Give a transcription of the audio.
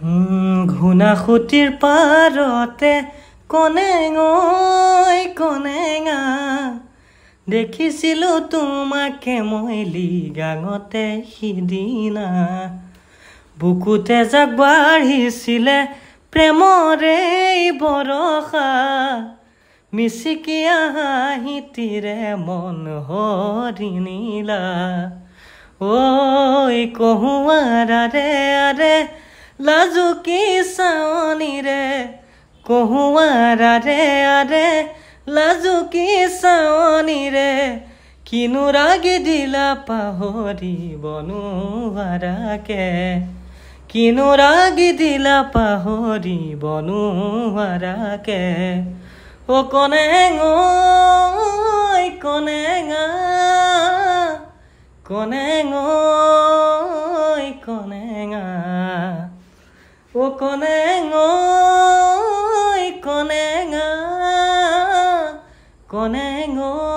ঘুনাসুতিৰ পাৰতে কনেঙা দেখিছিলো তোমাকে মই লিগাঙতে সিদিনা বুকুতে জাক বাঢ়িছিলে প্ৰেমৰে বৰষা মিচিকিয়া হাঁহিতিৰে মন হৰি নীলা ঐ কহুৱাৰাৰে আৰে লাজুকী চাৱনীৰে কহুৱাৰাৰে আৰে লাজুকী চাৱনীৰে কিনো ৰাগি দিলা পাহৰিব নোৱাৰাকে কিনো ৰাগি দিলা পাহৰিব নোৱাৰাকে ও কনেঙা কনেঙা কনেঙা কনেঙা ও কনেঙা কনেঙা কনেঙা